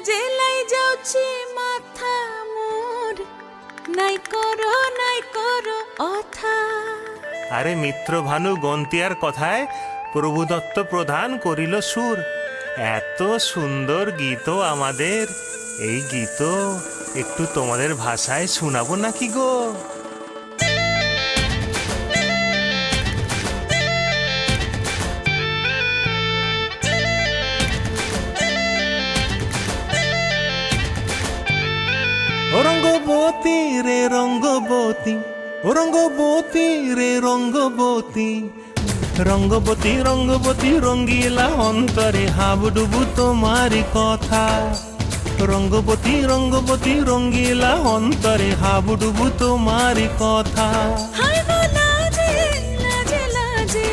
জেলাই যাଉଛି মাথা মোর নাই করো অথা। আরে মিত্র ভানু গন্তিয়ার কথায় প্রভুদত্ত প্রধান করিল সুর। এত সুন্দর গীত আমাদের, এই গীত একটু তোমাদের ভাষায় শোনাবো নাকি গো? ও রঙ্গবতী রে রঙ্গবতী, ও রঙ্গবতী রে রঙ্গবতী, রঙ্গবতী রঙ্গবতী রঙ্গিলা অন্তরে হাবুডুবু তোমারি কথা। রঙ্গবতী রঙ্গবতী রঙ্গিলা অন্তরে হাবুডুবু তোমারি কথা। হায় গো লাজে লাজে লাজে